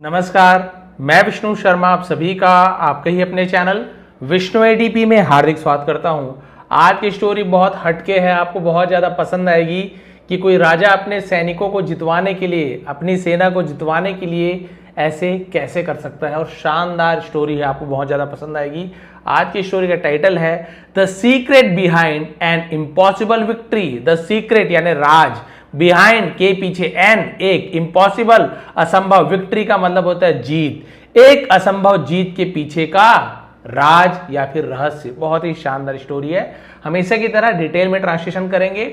नमस्कार, मैं विष्णु शर्मा आप सभी का आपके ही अपने चैनल विष्णु एडीपी में हार्दिक स्वागत करता हूं। आज की स्टोरी बहुत हटके है, आपको बहुत ज़्यादा पसंद आएगी कि कोई राजा अपने सैनिकों को जितवाने के लिए, अपनी सेना को जितवाने के लिए ऐसे कैसे कर सकता है, और शानदार स्टोरी है, आपको बहुत ज़्यादा पसंद आएगी। आज की स्टोरी का टाइटल है the secret behind an impossible victory. The secret यानी राज, बिहाइंड के पीछे, एन एक, इम्पॉसिबल असंभव, विक्ट्री का मतलब होता है जीत, एक असंभव जीत के पीछे का राज या फिर रहस्य। बहुत ही शानदार स्टोरी है। हमेशा की तरह डिटेल में ट्रांसलेशन करेंगे,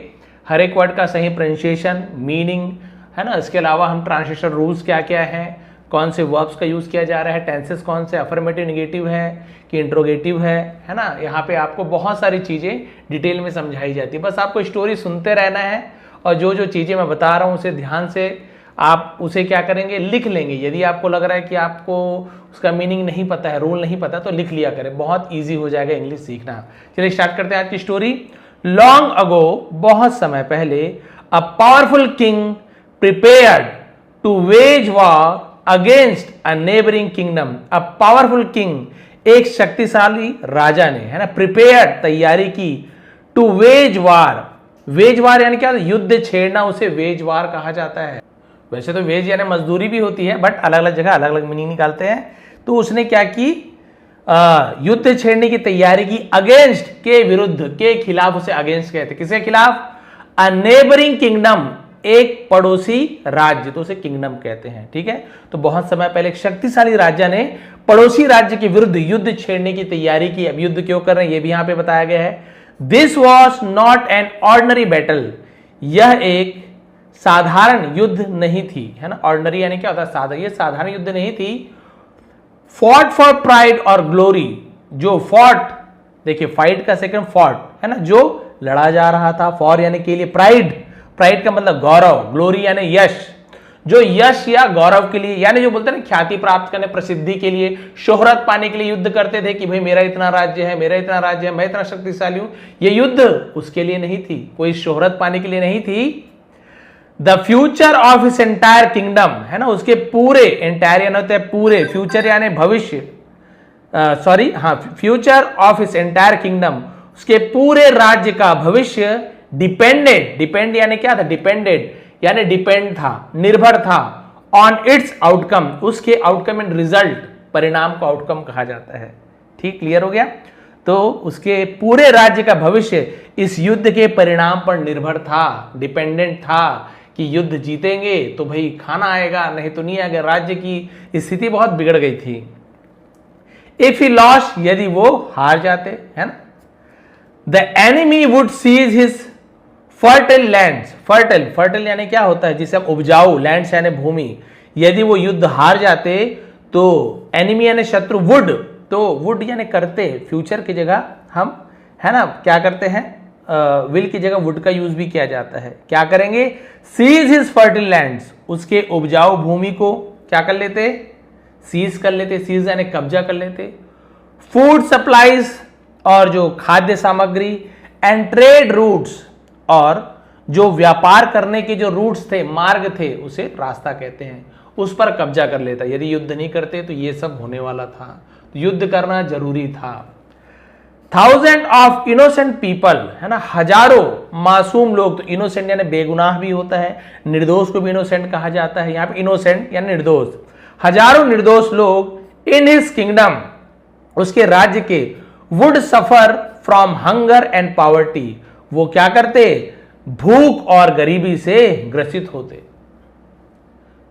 हर एक वर्ड का सही प्रोनाउंसिएशन, मीनिंग है ना। इसके अलावा हम ट्रांसलेशन रूल्स क्या क्या है, कौन से वर्ब्स का यूज किया जा रहा है, टेंसेस कौन से, अफर्मेटिव नेगेटिव है कि इंट्रोगेटिव है ना। यहाँ पे आपको बहुत सारी चीजें डिटेल में समझाई जाती है। बस आपको स्टोरी सुनते रहना है और जो जो चीजें मैं बता रहा हूँ उसे ध्यान से आप उसे क्या करेंगे, लिख लेंगे। यदि आपको लग रहा है कि आपको उसका मीनिंग नहीं पता है, रूल नहीं पता, तो लिख लिया करें, बहुत ईजी हो जाएगा इंग्लिश सीखना। चलिए स्टार्ट करते हैं आज की स्टोरी। लॉन्ग अगो, बहुत समय पहले, a powerful king prepared to wage war against a neighbouring kingdom. A powerful king, एक शक्तिशाली राजा ने, है ना, प्रिपेयर्ड, तैयारी की, to wage war. Wage war यानी क्या, युद्ध छेड़ना, उसे वेज वार कहा जाता है। वैसे तो वेज यानी मजदूरी भी होती है, बट अलग अलग जगह अलग अलग मीनिंग निकालते हैं। तो उसने क्या की, युद्ध छेड़ने की तैयारी की, अगेंस्ट के विरुद्ध, के खिलाफ, उसे अगेंस्ट कहते, किसके खिलाफ, अ नेबरिंग किंगडम, एक पड़ोसी राज्य, तो उसे किंगडम कहते हैं। ठीक है, तो बहुत समय पहले एक शक्तिशाली राजा ने पड़ोसी राज्य के विरुद्ध युद्ध छेड़ने की तैयारी की। अब युद्ध क्यों कर रहे हैं ये भी यहां पे बताया गया है। This was not an ordinary battle, यह एक साधारण युद्ध नहीं थी, है ना। ऑर्डिनरी यानी क्या होता है, साधारण, ये साधारण युद्ध नहीं थी। फॉट फॉर प्राइड और ग्लोरी, जो फॉट, देखिए फाइट का सेकंड फॉट, है ना, जो लड़ा जा रहा था, फॉर यानी के लिए, प्राइड, प्राइड का मतलब गौरव, ग्लोरी यानी यश, जो यश या गौरव के लिए, यानी जो बोलते हैं ना, ख्याति प्राप्त करने, प्रसिद्धि के लिए, शोहरत पाने के लिए युद्ध करते थे कि भाई मेरा इतना राज्य है, मेरा इतना राज्य है, मैं इतना शक्तिशाली हूं। ये युद्ध उसके लिए नहीं थी, कोई शोहरत पाने के लिए नहीं थी। The future of his entire kingdom, है ना, उसके पूरे, एंटायर यानी होता है पूरे, फ्यूचर यानी भविष्य, सॉरी हाँ, future of his entire kingdom, उसके पूरे राज्य का भविष्य, डिपेंडेड, डिपेंड यानी क्या था, डिपेंडेड यानी डिपेंड था, निर्भर था, ऑन इट्स आउटकम, उसके आउटकम एंड रिजल्ट, परिणाम को आउटकम कहा जाता है। ठीक, क्लियर हो गया। तो उसके पूरे राज्य का भविष्य इस युद्ध के परिणाम पर निर्भर था, डिपेंडेंट था कि युद्ध जीतेंगे तो भाई खाना आएगा, नहीं तो नहीं आएगा। राज्य की स्थिति बहुत बिगड़ गई थी। इफ ही लॉस्ट, यदि वो हार जाते, है ना, the enemy would seize his fertile lands. Fertile, fertile यानी क्या होता है, जिसे हम उपजाऊ, लैंड्स यानी भूमि, यदि वो युद्ध हार जाते तो एनिमी यानी शत्रु, वुड, तो वुड यानी करते, फ्यूचर की जगह हम, है ना, क्या करते हैं, विल की जगह वुड का यूज भी किया जाता है। क्या करेंगे, सीज हिज फर्टाइल लैंड्स, उसके उपजाऊ भूमि को क्या कर लेते, सीज कर लेते, सीज यानी कब्जा कर लेते। फूड सप्लाईज, और जो खाद्य सामग्री, एंड ट्रेड रूट्स, और जो व्यापार करने के जो रूट्स थे, मार्ग थे, उसे रास्ता कहते हैं, उस पर कब्जा कर लेता। यदि युद्ध नहीं करते तो ये सब होने वाला था, तो युद्ध करना जरूरी था। थाउजेंड ऑफ इनोसेंट पीपल, है ना, हजारों मासूम लोग, तो इनोसेंट यानी बेगुनाह भी होता है, निर्दोष को भी इनोसेंट कहा जाता है। यहां पे इनोसेंट यानी निर्दोष, हजारों निर्दोष लोग, इन हिज किंगडम, उसके राज्य के, would suffer from hunger and poverty, वो क्या करते, भूख और गरीबी से ग्रसित होते।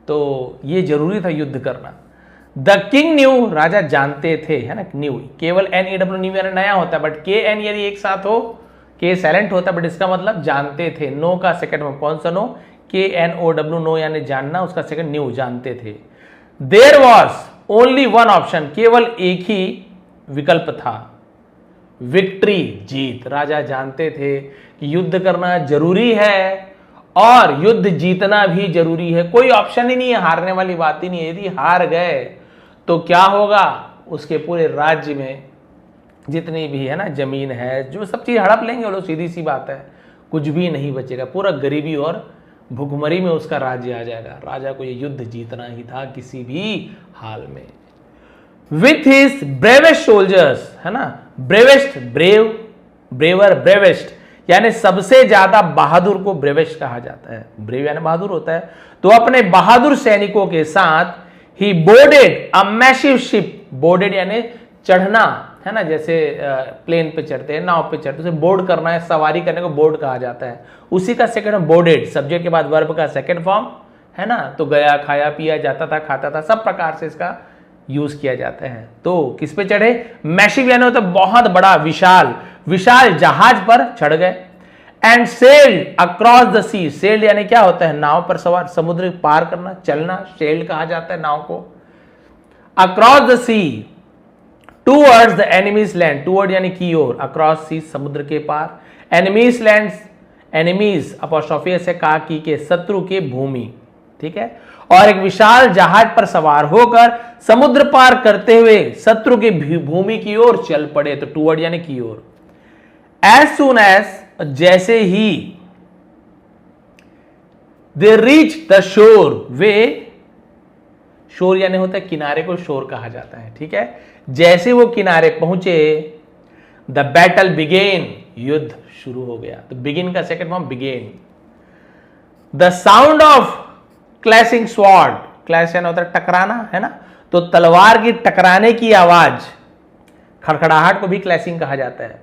तो ये जरूरी था युद्ध करना। द किंग न्यू, राजा जानते थे, है ना, न्यू, केवल NEW न्यू यानी नया होता है, बट KN यदि एक साथ हो, के साइलेंट होता है, बट इसका मतलब जानते थे। नो का सेकंड में कौन सा नो, KNOW, नो यानी जानना, उसका सेकंड न्यू, जानते थे। There was only one option, केवल एक ही विकल्प था, विक्ट्री, जीत। राजा जानते थे कि युद्ध करना जरूरी है और युद्ध जीतना भी जरूरी है, कोई ऑप्शन ही नहीं है, हारने वाली बात ही नहीं है। यदि हार गए तो क्या होगा, उसके पूरे राज्य में जितनी भी, है ना, जमीन है, जो सब चीज हड़प लेंगे वो लोग, सीधी सी बात है, कुछ भी नहीं बचेगा, पूरा गरीबी और भुखमरी में उसका राज्य आ जाएगा। राजा को ये युद्ध जीतना ही था किसी भी हाल में। विथ हिज ब्रेवेस्ट सोल्जर्स, है ना, ब्रेवेस्ट, ब्रेव, ब्रेवर, ब्रेवेस्ट यानी सबसे ज्यादा बहादुर को ब्रेवेस्ट कहा जाता है। ब्रेव यानी बहादुर होता है। तो अपने बहादुर सैनिकों के साथ ही boarded a massive ship, boarded यानी चढ़ना, है ना, जैसे प्लेन पे चढ़ते हैं, नाव पे चढ़ते हैं, उसे बोर्ड करना है, सवारी करने को बोर्ड कहा जाता है। उसी का सेकंड बोर्डेड, सब्जेक्ट के बाद वर्ब का सेकंड फॉर्म, है ना। तो गया, खाया, पिया, जाता था, खाता था, सब प्रकार से इसका यूज किया जाता है। तो किस पे चढ़े? मैसिव यानी होता बहुत बड़ा, विशाल, विशाल जहाज पर चढ़ गए। And sailed across the sea, sailed यानी क्या होता है? नाव पर सवार, समुद्र पार करना, चलना, सेल्ड कहा जाता है नाव को। Across the sea towards the enemy's land, toward यानी की ओर, अक्रॉस सी समुद्र के पार, एनिमीज लैंड, एनिमीज अपॉस्ट्रोफी से कहा के शत्रु के भूमि, ठीक है। और एक विशाल जहाज पर सवार होकर समुद्र पार करते हुए शत्रु की भूमि की ओर चल पड़े। तो टूवर्ड यानी की ओर। एज सून एज, जैसे ही दे रीच द शोर, वे, शोर यानी होता है किनारे को शोर कहा जाता है, ठीक है। जैसे वो किनारे पहुंचे, द बैटल बिगेन, युद्ध शुरू हो गया। तो बिगिन का second form began. The sound of clashing sword, clash यानी होता है टकराना, है ना। तो तलवार की टकराने की आवाज, खड़खड़ाहट को भी क्लैशिंग कहा जाता है।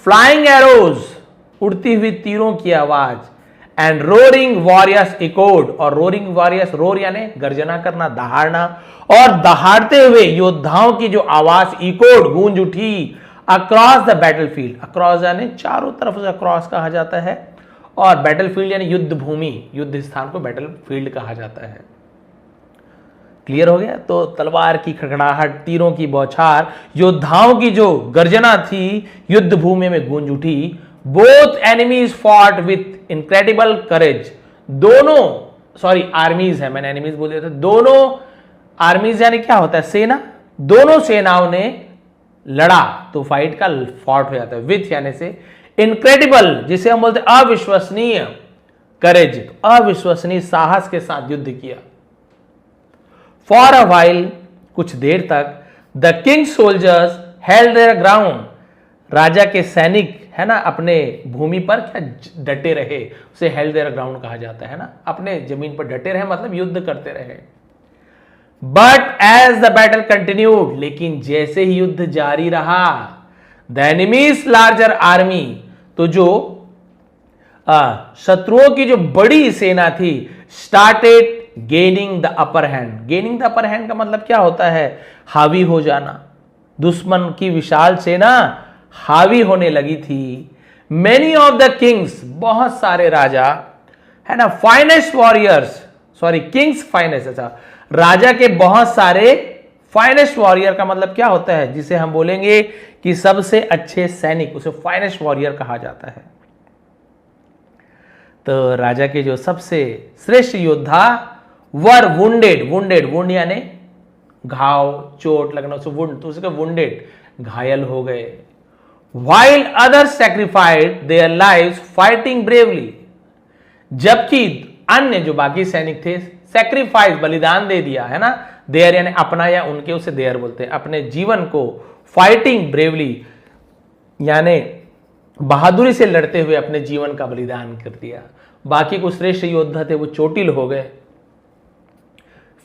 फ्लाइंग एरोज, उड़ती हुई तीरों की आवाज। एंड रोरिंग वॉरियर्स इकोड, और रोरिंग वॉरियर्स, रोर यानी गर्जना करना, दहाड़ना, और दहाड़ते हुए योद्धाओं की जो आवाज इकोड, गूंज उठी। अक्रॉस द बैटलफील्ड, अक्रॉस यानी चारों तरफ से अक्रॉस कहा जाता है, और बैटलफील्ड यानी युद्ध भूमि, युद्ध स्थान को बैटलफील्ड कहा जाता है। क्लियर हो गया? तो तलवार की खड़खड़ाहट, तीरों की बौछार, योद्धाओं की जो गर्जना थी, युद्ध भूमि में गूंज उठी। Both enemies fought with incredible courage, दोनों, सॉरी आर्मीज है, मैंने एनिमीज बोल दिया था। दोनों आर्मीज यानी क्या होता है? सेना। दोनों सेनाओं ने लड़ा, तो फाइट का फॉट हो जाता है। विथ यानी से, इनक्रेडिबल जिसे हम बोलते हैं अविश्वसनीय, करेज अविश्वसनीय साहस के साथ युद्ध किया। फॉर अ वाइल, कुछ देर तक, the king soldiers held their ground, राजा के सैनिक, है ना, अपने भूमि पर क्या डटे रहे, उसे हेल्ड देयर ग्राउंड कहा जाता है ना, अपने जमीन पर डटे रहे, मतलब युद्ध करते रहे। But as the battle continued, लेकिन जैसे ही युद्ध जारी रहा, द एनिमीज लार्जर आर्मी, तो जो शत्रुओं की जो बड़ी सेना थी, started gaining the upper hand. Gaining the upper hand का मतलब क्या होता है? हावी हो जाना। दुश्मन की विशाल सेना हावी होने लगी थी। मेनी ऑफ द किंग्स, बहुत सारे राजा, है ना, finest warriors, sorry Kings finest, अच्छा, राजा के बहुत सारे फाइनेस्ट वॉरियर का मतलब क्या होता है? जिसे हम बोलेंगे कि सबसे अच्छे सैनिक, उसे फाइनेस्ट वॉरियर कहा जाता है। तो राजा के जो सबसे श्रेष्ठ योद्धा वर वुंडेड, वुंडेड, वुंड यानी घाव, चोट लगना, उसे वुंड, तो उसके वुंडेड, घायल हो गए। While others sacrificed their lives fighting bravely, जबकि अन्य जो बाकी सैनिक थे, सैक्रिफाइस, बलिदान दे दिया, है ना। देयर यानी अपना या उनके, उसे देयर बोलते हैं, अपने जीवन को, फाइटिंग ब्रेवली यानी बहादुरी से लड़ते हुए अपने जीवन का बलिदान कर दिया। बाकी कुछ श्रेष्ठ योद्धा थे, वो चोटिल हो गए।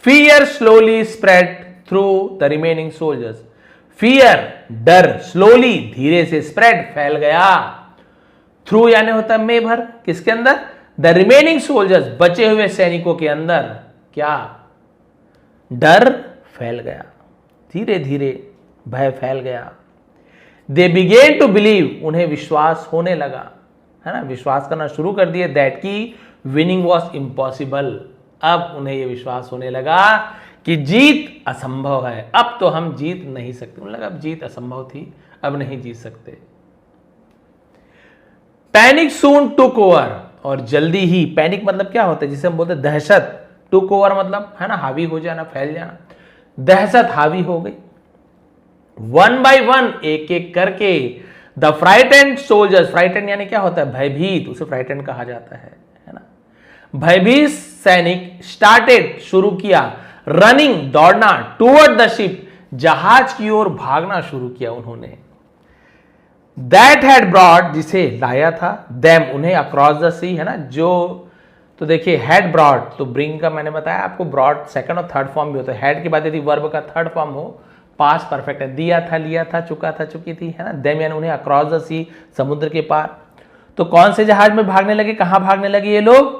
Fear slowly spread through the remaining soldiers, fear डर, स्लोली धीरे से, स्प्रेड फैल गया। थ्रू यानी होता है में भर, किसके अंदर? द रिमेनिंग सोल्जर्स, बचे हुए सैनिकों के अंदर क्या? डर फैल गया, धीरे धीरे भय फैल गया। दे बिगेन टू बिलीव, उन्हें विश्वास होने लगा, है ना, विश्वास करना शुरू कर दिए, दैट की विनिंग वॉज इम्पॉसिबल, अब उन्हें यह विश्वास होने लगा कि जीत असंभव है, अब तो हम जीत नहीं सकते। उन्हें लगा अब जीत असंभव थी, अब नहीं जीत सकते। पैनिक सून टुक ओवर, और जल्दी ही, पैनिक मतलब क्या होता है? जिसे हम बोलते हैं दहशत, टुक ओवर मतलब, है ना, हावी हो जाना, फैल जाना, दहशत हावी हो गई। वन बाय वन, एक एक करके, द फ्राइटेंड सोल्जर्स, फ्राइटेंड यानी क्या होता है? भयभीत, उसे फ्राइटेंड कहा जाता है ना। भयभीत सैनिक स्टार्टेड शुरू किया, रनिंग दौड़ना, टूवर्ड द शिप जहाज की ओर भागना शुरू किया उन्होंने। दैट हैड ब्रॉड जिसे लाया था, देम उन्हें अक्रॉस द सी, है ना, जो तो देखिए हैड ब्रॉड, तो ब्रिंग का मैंने बताया आपको ब्रॉड सेकंड और थर्ड फॉर्म भी होता है। हैड के बाद यदि वर्ब का थर्ड फॉर्म हो पास्ट परफेक्ट है, दिया था, लिया था, चुका था, चुकी थी, है ना। देम यानी उन्हें अक्रॉस द सी समुद्र के पार। तो कौन से जहाज में भागने लगे, कहां भागने लगे ये लोग,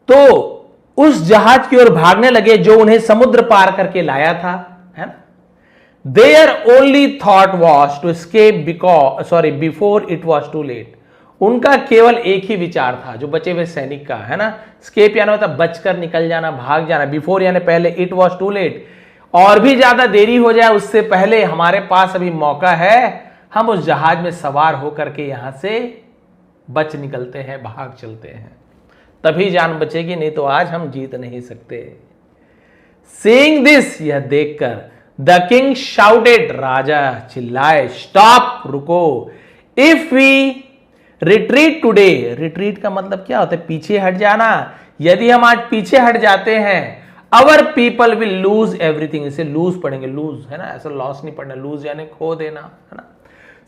तो उस जहाज की ओर भागने लगे जो उन्हें समुद्र पार करके लाया था, है ना। There only thought was to escape before it was too late. उनका केवल एक ही विचार था जो बचे हुए सैनिक का, है ना। स्केप यानी होता बचकर निकल जाना, भाग जाना, बिफोर यानी पहले, इट वॉज टू लेट और भी ज्यादा देरी हो जाए उससे पहले, हमारे पास अभी मौका है, हम उस जहाज में सवार होकर के यहां से बच निकलते हैं, भाग चलते हैं, तभी जान बचेगी, नहीं तो आज हम जीत नहीं सकते। सीइंग दिस, यह देखकर, द किंग शाउटेड, राजा चिल्लाए, स्टॉप, रुको, if we retreat today, retreat का मतलब क्या होता है, पीछे हट जाना, यदि हम आज पीछे हट जाते हैं, अवर पीपल विल लूज एवरीथिंग, इसे लूज पढ़ेंगे, लूज, है ना, ऐसा लॉस नहीं पढ़ना, लूज यानी खो देना, है ना,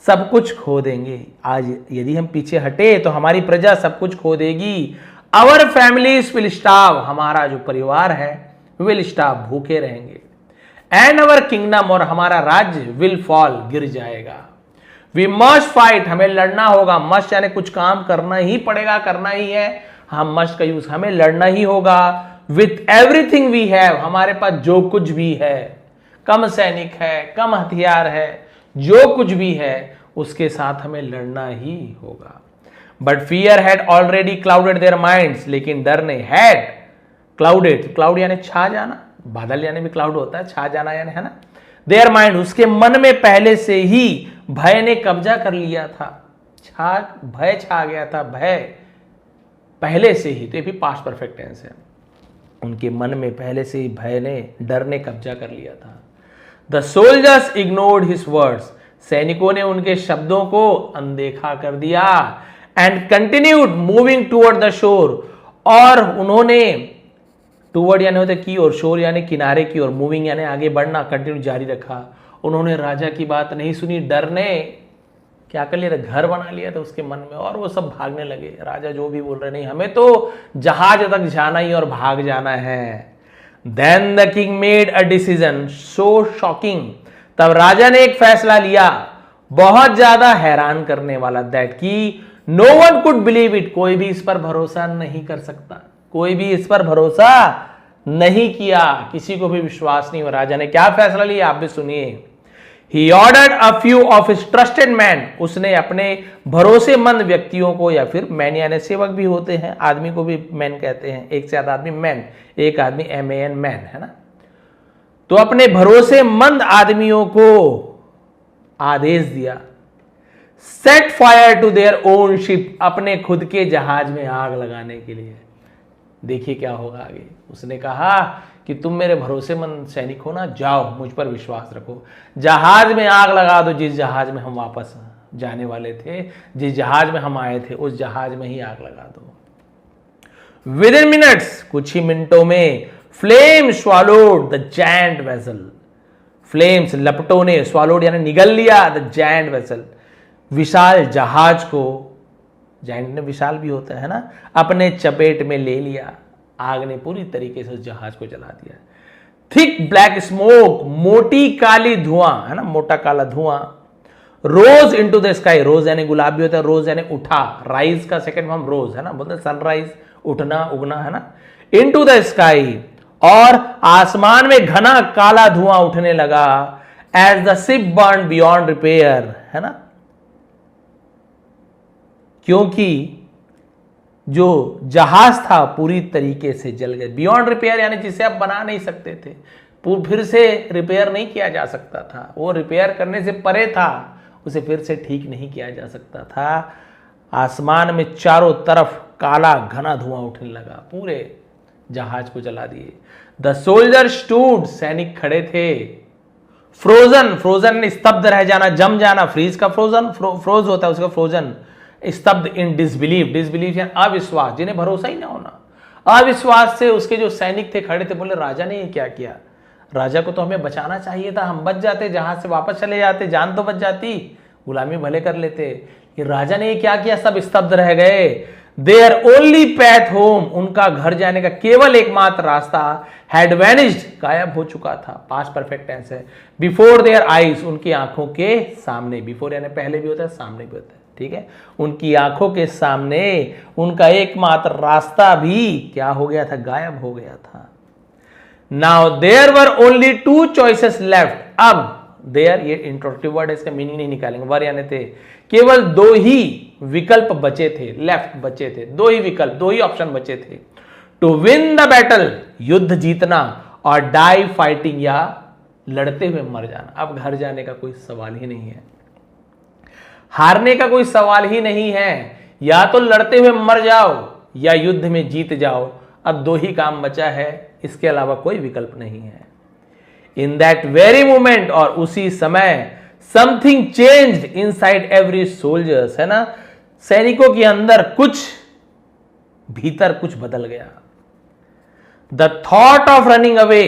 सब कुछ खो देंगे। आज यदि हम पीछे हटे तो हमारी प्रजा सब कुछ खो देगी। अवर फैमिलीज विल स्टार्व, हमारा जो परिवार है विल स्टार्व, भूखे रहेंगे। एंड अवर किंगडम, और हमारा राज्य, विल फॉल, गिर जाएगा। वी मस्ट फाइट, हमें लड़ना होगा, मस्ट यानी कुछ काम करना ही पड़ेगा, करना ही है, हम मस्ट का यूज, हमें लड़ना ही होगा। विथ एवरीथिंग वी हैव, हमारे पास जो कुछ भी है, कम सैनिक है, कम हथियार है, जो कुछ भी है उसके साथ हमें लड़ना ही होगा। But fear had already clouded their minds, लेकिन डर ने, हैड क्लाउडेड, क्लाउड यानी छा जाना, बादल यानी भी क्लाउड होता है, छा जाना यानी, है ना, देयर माइंड, उसके मन में पहले से ही भय ने कब्जा कर लिया था, भय छा गया था, भय पहले से ही, तो ये भी पास्ट परफेक्ट टेंस है, उनके मन में पहले से ही भय ने, डर ने कब्जा कर लिया था। The soldiers ignored his words, सैनिकों ने उनके शब्दों को अनदेखा कर दिया। And continued moving toward the shore, और उन्होंने, टूवर्ड यानी होता है की ओर, शोर यानी किनारे की ओर, मूविंग यानी आगे बढ़ना, कंटिन्यू जारी रखा। उन्होंने राजा की बात नहीं सुनी, डर ने क्या कर लिया था, घर बना लिया था उसके मन में, और वो सब भागने लगे। राजा जो भी बोल रहे, नहीं हमें तो जहाज तक जाना ही और भाग जाना है। Then the king made a decision so shocking, तब राजा ने एक फैसला लिया बहुत ज्यादा हैरान करने वाला, दैट की no one could believe it, कोई भी इस पर भरोसा नहीं कर सकता, कोई भी इस पर भरोसा नहीं किया, किसी को भी विश्वास नहीं हुआ। राजा ने क्या फैसला लिया आप भी सुनिए। He ordered a few of his trusted men, उसने अपने भरोसेमंद व्यक्तियों को, या फिर मैन यानी सेवक भी होते हैं, आदमी को भी मैन कहते हैं, एक से ज्यादा आदमी मैन, एक आदमी MAN मैन, है ना, तो अपने भरोसेमंद आदमियों को आदेश दिया, set fire to their own ship, अपने खुद के जहाज में आग लगाने के लिए। देखिए क्या होगा आगे। उसने कहा कि तुम मेरे भरोसेमंद सैनिक हो ना, जाओ मुझ पर विश्वास रखो, जहाज में आग लगा दो, जिस जहाज में हम वापस जाने वाले थे, जिस जहाज में हम आए थे, उस जहाज में ही आग लगा दो। विद इन मिनट्स, कुछ ही मिनटों में, flame swallowed the giant vessel, flames लपटों ने, स्वॉलोड यानी निगल लिया, द जायंट वेसल, विशाल जहाज को, जायंट ने विशाल भी होता है ना, अपने चपेट में ले लिया। आग ने पूरी तरीके से उस जहाज को जला दिया। थिक ब्लैक स्मोक, मोटी काली धुआं, है ना, मोटा काला धुआं, रोज इनटू द स्काई, रोज यानी गुलाबी होता है, रोज यानी उठा, राइज का सेकंड फॉर्म रोज, है ना, बोलते सनराइज, उठना, उगना, है ना, इनटू द स्काई, और आसमान में घना काला धुआं उठने लगा। As the ship burn beyond repair, है ना, क्योंकि जो जहाज था पूरी तरीके से जल गए। बियॉन्ड रिपेयर यानी जिसे आप बना नहीं सकते थे, फिर से रिपेयर नहीं किया जा सकता था, वो रिपेयर करने से परे था, उसे फिर से ठीक नहीं किया जा सकता था। आसमान में चारों तरफ काला घना धुआं उठने लगा, पूरे जहाज को जला दिए। द सोल्जर स्टूड, सैनिक खड़े थे। फ्रोजन, फ्रोजन स्तब्ध रह जाना, जम जाना, फ्रीज का फ्रोजन, फ्रोज होता है उसका फ्रोजन, स्तब्ध इन डिसबिलीव, डिसबिलीव यानी अविश्वास, जिन्हें भरोसा ही ना होना। अविश्वास से उसके जो सैनिक थे खड़े थे, बोले राजा ने ये क्या किया, राजा को तो हमें बचाना चाहिए था, हम बच जाते, जहाज से वापस चले जाते, जान तो बच जाती, गुलामी भले कर लेते, ये राजा ने ये क्या किया, सब स्तब्ध रह गए। देयर ओनली पैथ होम, उनका घर जाने का केवल एकमात्र रास्ता हैड वैनिश्ड, गायब हो चुका था, पास्ट परफेक्ट टेंस है, बिफोर देयर आईज, उनकी आंखों के सामने, बिफोर यानी पहले भी होता है, सामने भी होता है, ठीक है, उनकी आंखों के सामने उनका एकमात्र रास्ता भी क्या हो गया था, गायब हो गया था। Now there were only two choices left, अब देयर ये इंट्रोडक्टिव वर्ड है, इसका मीनिंग नहीं निकालेंगे, वर यानी थे, केवल दो ही विकल्प बचे थे, लेफ्ट बचे थे, दो ही विकल्प, दो ही ऑप्शन बचे थे, टू विन द बैटल, युद्ध जीतना, और डाई फाइटिंग, या लड़ते हुए मर जाना। अब घर जाने का कोई सवाल ही नहीं है, हारने का कोई सवाल ही नहीं है, या तो लड़ते हुए मर जाओ या युद्ध में जीत जाओ, अब दो ही काम बचा है, इसके अलावा कोई विकल्प नहीं है। इन दैट वेरी मोमेंट, और उसी समय, something changed inside every soldiers, है ना, सैनिकों के अंदर कुछ, भीतर कुछ बदल गया। The thought of running away,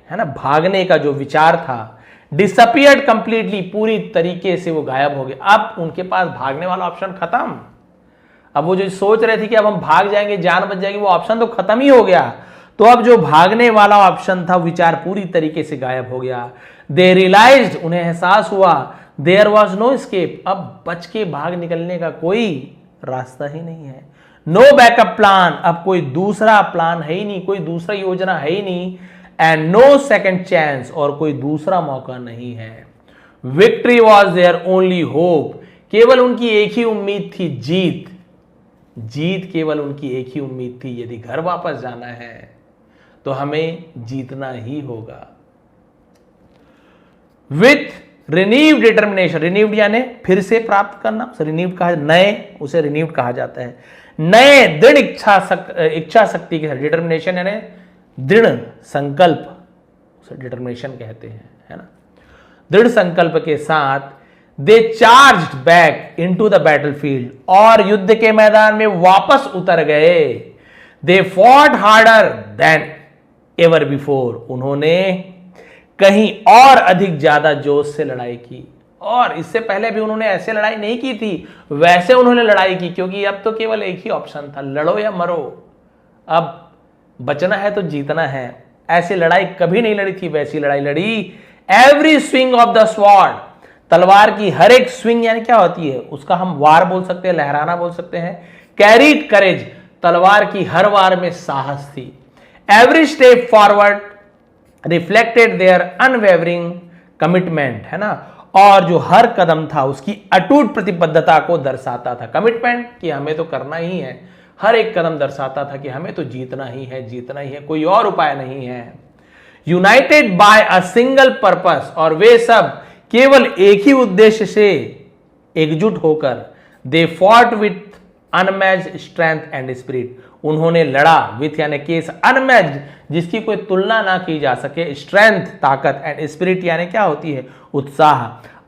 है ना, भागने का जो विचार था, डिसअपियर्ड कंप्लीटली, पूरी तरीके से वो गायब हो गया। अब उनके पास भागने वाला ऑप्शन खत्म, अब वो जो सोच रहे थे कि अब हम भाग जाएंगे, जान बच जाएगी, वो ऑप्शन तो खत्म ही हो गया। तो अब जो भागने वाला ऑप्शन था, विचार पूरी तरीके से गायब हो गया। दे रियलाइज्ड, उन्हें एहसास हुआ, देयर वॉज नो एस्केप, अब बच के भाग निकलने का कोई रास्ता ही नहीं है। नो बैकअप प्लान, अब कोई दूसरा प्लान है ही नहीं, कोई दूसरा योजना है ही नहीं, एंड नो सेकेंड चांस, और कोई दूसरा मौका नहीं है। Victory was their only hope, केवल उनकी एक ही उम्मीद थी, जीत, जीत केवल उनकी एक ही उम्मीद थी। यदि घर वापस जाना है तो हमें जीतना ही होगा। विथ रिन्यूड डिटर्मिनेशन, रिन्यूड यानी फिर से प्राप्त करना, रिन्यूड कहा, नए, उसे रिन्यूड कहा जाता है, नए दृढ़ इच्छा शक्ति के साथ, डिटर्मिनेशन यानी दृढ़ संकल्प, उसे डिटर्मिनेशन कहते हैं, है ना, दृढ़ संकल्प के साथ they charged back into the battlefield, और युद्ध के मैदान में वापस उतर गए। They fought harder than ever before, उन्होंने कहीं और अधिक ज्यादा जोश से लड़ाई की, और इससे पहले भी उन्होंने ऐसे लड़ाई नहीं की थी, वैसे उन्होंने लड़ाई की, क्योंकि अब तो केवल एक ही ऑप्शन था, लड़ो या मरो, अब बचना है तो जीतना है। ऐसी लड़ाई कभी नहीं लड़ी थी, वैसी लड़ाई लड़ी। Every swing of the sword, तलवार की हर एक स्विंग यानी क्या होती है, उसका हम वार बोल सकते हैं, लहराना बोल सकते हैं। कैरीड करेज, तलवार की हर वार में साहस थी। Every step forward reflected their unwavering commitment, है ना, और जो हर कदम था उसकी अटूट प्रतिबद्धता को दर्शाता था। कमिटमेंट कि हमें तो करना ही है, हर एक कदम दर्शाता था कि हमें तो जीतना ही है, जीतना ही है, कोई और उपाय नहीं है। United by a single purpose, और वे सब केवल एक ही उद्देश्य से एकजुट होकर, they fought with unmatched strength and spirit, उन्होंने लड़ा, विथ यानी केस, अनमैच्ड जिसकी कोई तुलना ना की जा सके, स्ट्रेंथ ताकत, एंड स्पिरिट यानी क्या होती है, उत्साह,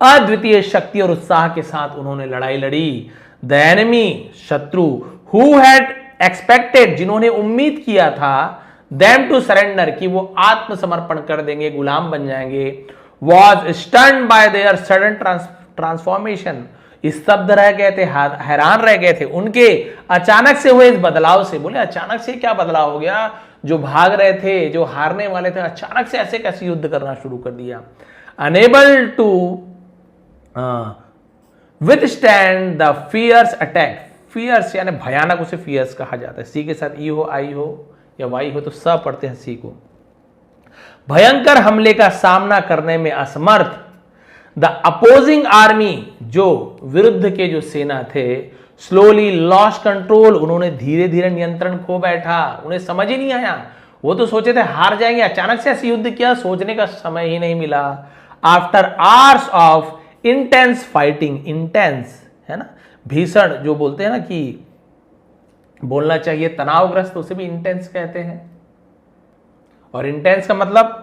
अद्वितीय शक्ति और उत्साह के साथ उन्होंने लड़ाई लड़ी। द एनिमी, शत्रु, हु हैड एक्सपेक्टेड, जिन्होंने उम्मीद किया था, देम टू सरेंडर कि वो आत्मसमर्पण कर देंगे, गुलाम बन जाएंगे, was stunned bye there sudden transformation, स्तब्ध रह गए थे, हैरान रह गए थे उनके अचानक से हुए इस बदलाव से। बोले अचानक से क्या बदलाव हो गया, जो भाग रहे थे, जो हारने वाले थे, अचानक से ऐसे कैसे युद्ध करना शुरू कर दिया। Unable to withstand the fierce attack, fierce यानी भयानक, उसे फियर्स कहा जाता है। सी के साथ ई हो, आई हो या वाई हो तो स पढ़ते हैं सी को। भयंकर हमले का सामना करने में असमर्थ, द अपोजिंग आर्मी, जो विरुद्ध के जो सेना थे, स्लोली लॉस्ट कंट्रोल, उन्होंने धीरे धीरे नियंत्रण खो बैठा, उन्हें समझ ही नहीं आया, वो तो सोचे थे हार जाएंगे, अचानक से ऐसे युद्ध किया, सोचने का समय ही नहीं मिला। After hours of intense fighting, intense है ना, भीषण, जो बोलते हैं ना कि बोलना चाहिए तनावग्रस्त, उसे भी इंटेंस कहते हैं, और इंटेंस का मतलब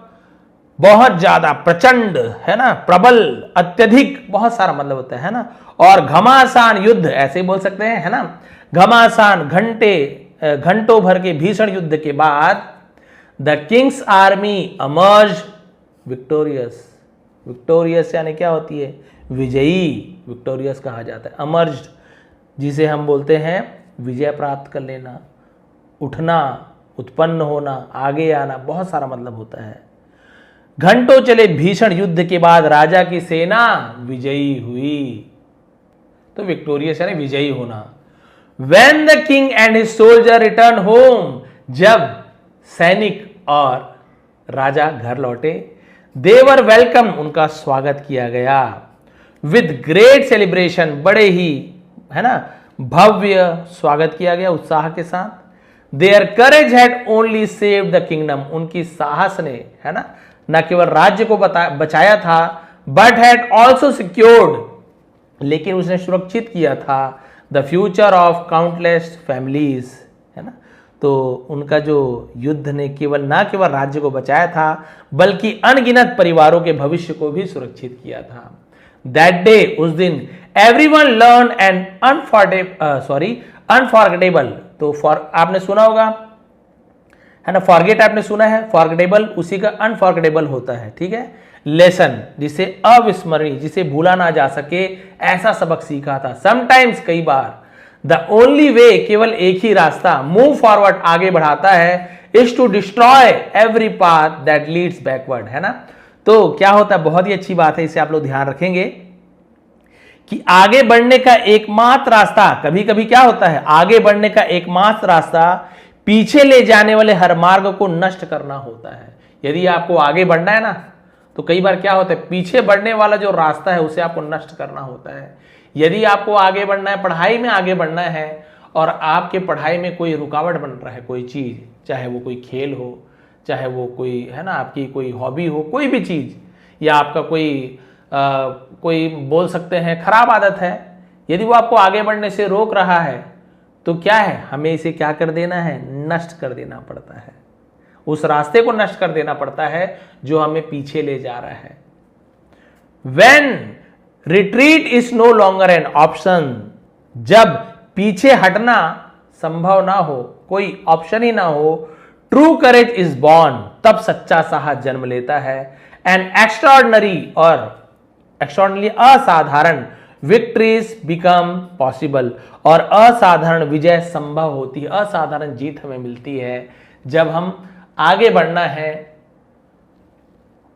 बहुत ज्यादा, प्रचंड, है ना, प्रबल, अत्यधिक, बहुत सारा मतलब होता है ना। और घमासान युद्ध ऐसे ही बोल सकते हैं, है ना। घमासान घंटों भर के भीषण युद्ध के बाद the Kings army emerged victorious. Victorious यानी क्या होती है? विजयी, विक्टोरियस कहा जाता है। अमर्ज जिसे हम बोलते हैं विजय प्राप्त कर लेना, उठना, उत्पन्न होना, आगे आना, बहुत सारा मतलब होता है। घंटों चले भीषण युद्ध के बाद राजा की सेना विजयी हुई, तो विक्टोरियस यानी विजयी होना। When the king and his soldier returned home, जब सैनिक और राजा घर लौटे, they were welcome, उनका स्वागत किया गया। With great celebration, बड़े ही, है ना, भव्य स्वागत किया गया, उत्साह के साथ। Their courage had only saved the kingdom, उनकी साहस ने, है ना, न केवल राज्य को बचाया था, but had also secured, लेकिन उसने सुरक्षित किया था the future of countless families, है ना। तो उनका जो युद्ध ने न केवल राज्य को बचाया था, बल्कि अनगिनत परिवारों के भविष्य को भी सुरक्षित किया था। दैट डे, उस दिन, एवरीवन लर्न एंड अनफॉरगेटेबल, तो आपने सुना होगा, है ना, फॉरगेट आपने सुना है, फॉरगेटेबल उसी का अनफॉरगेटेबल होता है, ठीक है। लेसन जिसे अविस्मरणीय, जिसे भूला ना जा सके, ऐसा सबक सीखा था। समटाइम्स, कई बार, द ओनली वे, केवल एक ही रास्ता, मूव फॉरवर्ड, आगे बढ़ाता है, is to destroy every path that leads backward, है ना। तो क्या होता है, बहुत ही अच्छी बात है, इसे आप लोग ध्यान रखेंगे कि आगे बढ़ने का एकमात्र रास्ता, कभी कभी क्या होता है, आगे बढ़ने का एकमात्र रास्ता पीछे ले जाने वाले हर मार्ग को नष्ट करना होता है। यदि आपको आगे बढ़ना है ना, तो कई बार क्या होता है, पीछे बढ़ने वाला जो रास्ता है उसे आपको नष्ट करना होता है। यदि आपको आगे बढ़ना है, पढ़ाई में आगे बढ़ना है, और आपके पढ़ाई में कोई रुकावट बन रहा है, कोई चीज, चाहे वो कोई खेल हो, चाहे वो कोई, है ना, आपकी कोई हॉबी हो, कोई भी चीज, या आपका कोई बोल सकते हैं खराब आदत है, यदि वो आपको आगे बढ़ने से रोक रहा है, तो क्या है, हमें इसे क्या कर देना है, नष्ट कर देना पड़ता है। उस रास्ते को नष्ट कर देना पड़ता है जो हमें पीछे ले जा रहा है। When retreat is no longer an option, जब पीछे हटना संभव ना हो, कोई ऑप्शन ही ना हो, ट्रू करेज इज बॉर्न, तब सच्चा साहस जन्म लेता है। एंड एक्स्ट्राऑर्डिनरी, और एक्स्ट्राऑर्डिनरी असाधारण, विक्ट्रीज बिकम पॉसिबल, और असाधारण विजय संभव होती है, असाधारण जीत हमें मिलती है जब हम आगे बढ़ना है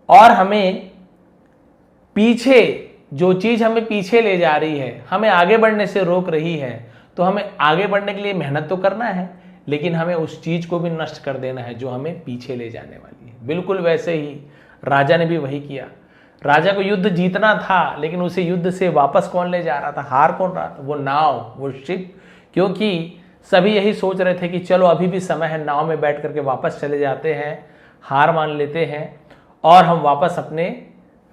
और हमें पीछे, जो चीज हमें पीछे ले जा रही है, हमें आगे बढ़ने से रोक रही है, तो हमें आगे बढ़ने के लिए मेहनत तो करना है, लेकिन हमें उस चीज को भी नष्ट कर देना है जो हमें पीछे ले जाने वाली है। बिल्कुल वैसे ही राजा ने भी वही किया। राजा को युद्ध जीतना था, लेकिन उसे युद्ध से वापस कौन ले जा रहा था, हार कौन रहा था, वो नाव, वो शिप, क्योंकि सभी यही सोच रहे थे कि चलो अभी भी समय है, नाव में बैठ करके वापस चले जाते हैं, हार मान लेते हैं और हम वापस अपने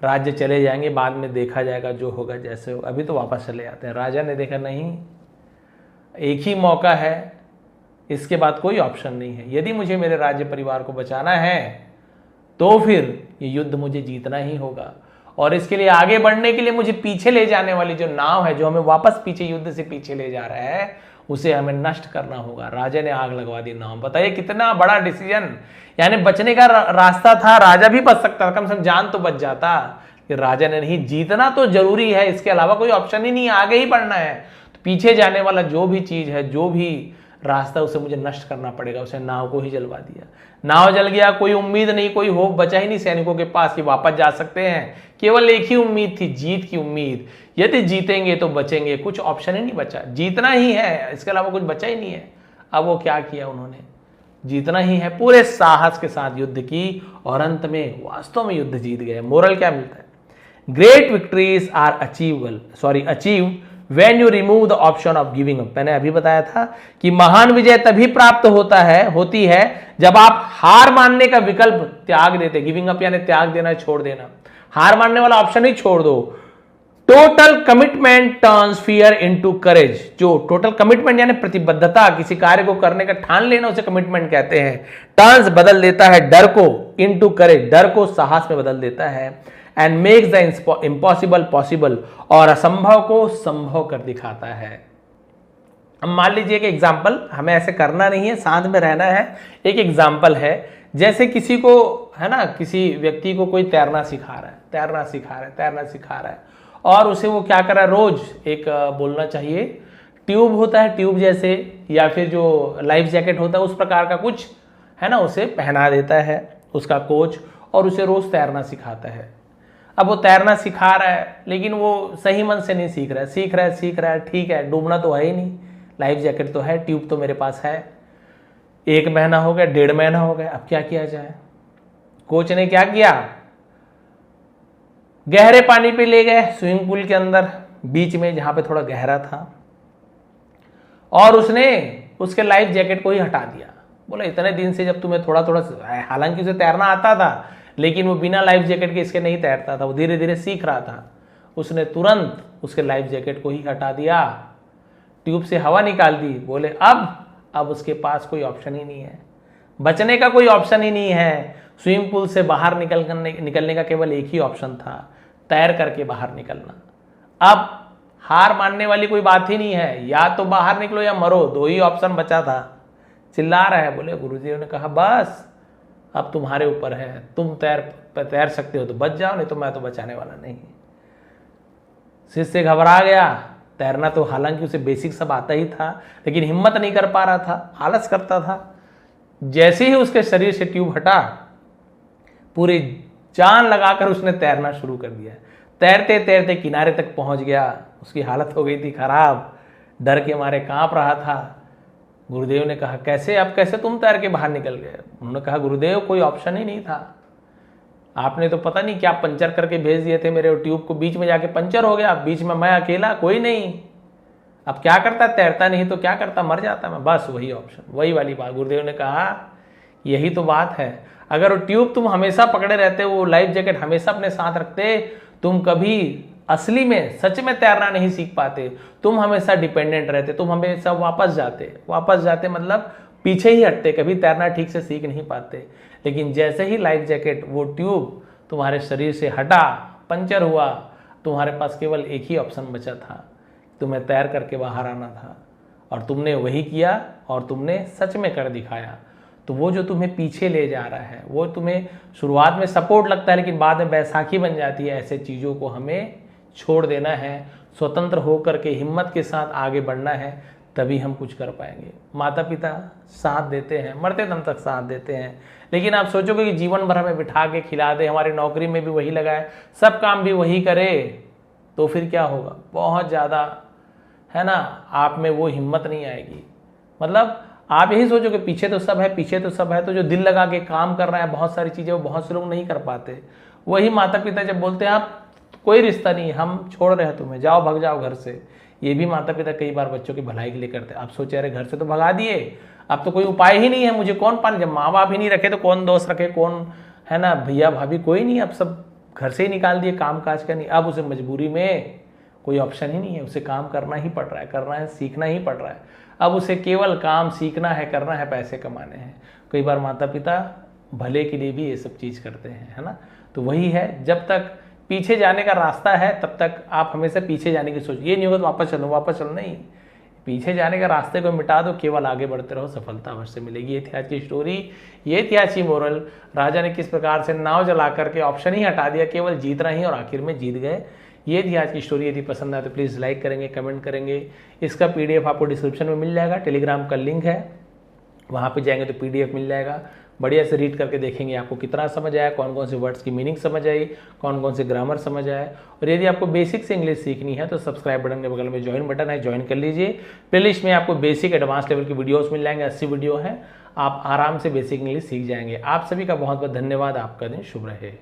राज्य चले जाएंगे, बाद में देखा जाएगा जो होगा जैसे होगा, अभी तो वापस चले जाते हैं। राजा ने देखा नहीं, एक ही मौका है, इसके बाद कोई ऑप्शन नहीं है। यदि मुझे मेरे राज्य परिवार को बचाना है तो फिर ये युद्ध मुझे जीतना ही होगा, और इसके लिए आगे बढ़ने के लिए मुझे पीछे ले जाने वाली जो नाव है, जो हमें वापस पीछे युद्ध से पीछे ले जा रहा है, उसे हमें नष्ट करना होगा। राजा ने आग लगवा दी नाव। बताइए कितना बड़ा डिसीजन, यानी बचने का रास्ता था, राजा भी बच सकता था, कम से कम जान तो बच जाता, कि राजा ने नहीं, जीतना तो जरूरी है, इसके अलावा कोई ऑप्शन ही नहीं, आगे ही बढ़ना है। तो पीछे जाने वाला जो भी चीज है, जो भी रास्ता, उसे मुझे नष्ट करना पड़ेगा। उसे नाव को ही जलवा दिया, नाव जल गया, कोई उम्मीद नहीं, कोई होप बचा ही नहीं सैनिकों के पास कि वापस जा सकते हैं। केवल एक ही उम्मीद थी, जीत की उम्मीद। यदि जीतेंगे तो बचेंगे, कुछ ऑप्शन ही नहीं बचा, जीतना ही है, इसके अलावा कुछ बचा ही नहीं है। अब वो क्या किया उन्होंने, जीतना ही है, पूरे साहस के साथ युद्ध की, और अंत में वास्तव में युद्ध जीत गए। मोरल क्या मिलता है, great victories are achieve when you remove the option of giving up. मैंने अभी बताया था कि महान विजय तभी प्राप्त होती है जब आप हार मानने का विकल्प त्याग देते। गिविंग अप यानी त्याग देना, छोड़ देना। हार मानने वाला ऑप्शन ही छोड़ दो, total commitment turns fear into courage. जो टोटल कमिटमेंट यानी प्रतिबद्धता, किसी कार्य को करने का ठान लेना, उसे कमिटमेंट कहते हैं। टर्न्स बदल देता है डर को इनटू करेज, डर को साहस में बदल देता है। And makes the impossible possible, और असंभव को संभव कर दिखाता है। अब मान लीजिए एक एग्जाम्पल, हमें ऐसे करना नहीं है, शांत में रहना है। एक एग्जाम्पल है, जैसे किसी को है ना, किसी व्यक्ति को कोई तैरना सिखा रहा है, तैरना सिखा रहा है, और उसे वो क्या कर रहा है, रोज एक बोलना चाहिए ट्यूब होता है, ट्यूब जैसे, या फिर जो लाइफ जैकेट होता है उस प्रकार का कुछ है ना, उसे पहना देता है उसका कोच, और उसे रोज तैरना सिखाता है। अब वो तैरना सिखा रहा है, लेकिन वो सही मन से नहीं सीख रहा है, ठीक है, डूबना तो है ही नहीं, लाइफ जैकेट तो है, ट्यूब तो मेरे पास है। 1 महीना हो गया, 1.5 महीना हो गया, अब क्या किया जाए। कोच ने क्या किया, गहरे पानी पे ले गए, स्विमिंग पूल के अंदर बीच में जहां पे थोड़ा गहरा था, और उसने उसके लाइफ जैकेट को ही हटा दिया। बोला इतने दिन से जब तुम्हें थोड़ा थोड़ा, हालांकि उसे तैरना आता था, लेकिन वो बिना लाइफ जैकेट के इसके नहीं तैरता था, वो धीरे धीरे सीख रहा था। उसने तुरंत उसके लाइफ जैकेट को ही हटा दिया, ट्यूब से हवा निकाल दी। बोले अब उसके पास कोई ऑप्शन ही नहीं है, बचने का कोई ऑप्शन ही नहीं है। स्विमिंग पूल से बाहर निकलने का केवल एक ही ऑप्शन था, तैर करके बाहर निकलना। अब हार मानने वाली कोई बात ही नहीं है, या तो बाहर निकलो या मरो, 2 ही ऑप्शन बचा था। चिल्ला रहा है। बोले गुरुजी ने कहा बस अब तुम्हारे ऊपर है, तुम तैर सकते हो तो बच जाओ, नहीं तो मैं तो बचाने वाला नहीं। शिष्य घबरा गया। तैरना तो हालांकि उसे बेसिक सब आता ही था, लेकिन हिम्मत नहीं कर पा रहा था, आलस करता था। जैसे ही उसके शरीर से ट्यूब हटा, पूरी जान लगाकर उसने तैरना शुरू कर दिया। तैरते तैरते किनारे तक पहुंच गया। उसकी हालत हो गई थी खराब, डर के मारे कांप रहा था। गुरुदेव ने कहा कैसे, अब कैसे तुम तैर के बाहर निकल गए। उन्होंने कहा गुरुदेव कोई ऑप्शन ही नहीं था, आपने तो पता नहीं क्या पंचर करके भेज दिए थे मेरे ट्यूब को, बीच में जाके पंचर हो गया, बीच में मैं अकेला, कोई नहीं। अब क्या करता, तैरता नहीं तो क्या करता, मर जाता मैं। बस वही ऑप्शन, वही वाली बात। गुरुदेव ने कहा यही तो बात है, अगर वो ट्यूब तुम हमेशा पकड़े रहते, वो लाइफ जैकेट हमेशा अपने साथ रखते, तुम कभी असली में सच में तैरना नहीं सीख पाते। तुम हमेशा डिपेंडेंट रहते, तुम हमेशा वापस जाते मतलब पीछे ही हटते, कभी तैरना ठीक से सीख नहीं पाते। लेकिन जैसे ही लाइफ जैकेट, वो ट्यूब तुम्हारे शरीर से हटा, पंचर हुआ, तुम्हारे पास केवल एक ही ऑप्शन बचा था, तुम्हें तैर करके बाहर आना था। और तुमने वही किया, और तुमने सच में कर दिखाया। तो वो जो तुम्हें पीछे ले जा रहा है, वो तुम्हें शुरुआत में सपोर्ट लगता है, लेकिन बाद में बैसाखी बन जाती है। ऐसे चीज़ों को हमें छोड़ देना है, स्वतंत्र होकर के हिम्मत के साथ आगे बढ़ना है, तभी हम कुछ कर पाएंगे। माता पिता साथ देते हैं, मरते दम तक साथ देते हैं, लेकिन आप सोचोगे कि जीवन भर हमें बिठा के खिला दे, हमारी नौकरी में भी वही लगाए, सब काम भी वही करे, तो फिर क्या होगा। बहुत ज़्यादा है ना, आप में वो हिम्मत नहीं आएगी। मतलब आप यही सोचो कि पीछे तो सब है, तो जो दिल लगा के काम कर रहा है, बहुत सारी चीज़ें वो बहुत से लोग नहीं कर पाते। वही माता पिता जब बोलते हैं आप कोई रिश्ता नहीं, हम छोड़ रहे हैं तुम्हें, जाओ भग जाओ घर से, ये भी माता पिता कई बार बच्चों की भलाई के लिए करते हैं। आप सोचे अरे घर से तो भगा दिए, अब तो कोई उपाय ही नहीं है, मुझे कौन पाने, जब माँ बाप ही नहीं रखे तो कौन दोस्त रखे, कौन है ना, भैया भाभी कोई नहीं, अब सब घर से ही निकाल दिए, काम काज का नहीं। अब उसे मजबूरी में कोई ऑप्शन ही नहीं है, उसे काम करना ही पड़ रहा है, करना है, सीखना ही पड़ रहा है। अब उसे केवल काम सीखना है, करना है, पैसे कमाने हैं। कई बार माता पिता भले के लिए भी ये सब चीज़ करते हैं, है ना। तो वही है, जब तक पीछे जाने का रास्ता है तब तक आप हमेशा पीछे जाने की सोच, ये नहीं होगा तो वापस चलो नहीं, पीछे जाने का रास्ते को मिटा दो, केवल आगे बढ़ते रहो, सफलता अवश्य मिलेगी। ये थी आज की स्टोरी, ये थी आज की मोरल। राजा ने किस प्रकार से नाव जला करके ऑप्शन ही हटा दिया, केवल जीतना ही, और आखिर में जीत गए। ये थी आज की स्टोरी। यदि पसंद आए तो प्लीज़ लाइक करेंगे, कमेंट करेंगे। इसका PDF आपको डिस्क्रिप्शन में मिल जाएगा, टेलीग्राम का लिंक है, वहाँ पे जाएंगे तो PDF मिल जाएगा। बढ़िया से रीड करके देखेंगे आपको कितना समझ आया, कौन कौन से वर्ड्स की मीनिंग समझ आई, कौन कौन से ग्रामर समझ आए। और यदि आपको बेसिक से इंग्लिश सीखनी है तो सब्सक्राइब बटन के बगल में ज्वाइन बटन है, ज्वाइन कर लीजिए। प्लेलिस्ट में आपको बेसिक एडवांस लेवल की वीडियोस मिल जाएंगे, 80 वीडियो है, आप आराम से बेसिक इंग्लिश सीख जाएंगे। आप सभी का बहुत बहुत धन्यवाद। आपका दिन शुभ रहे।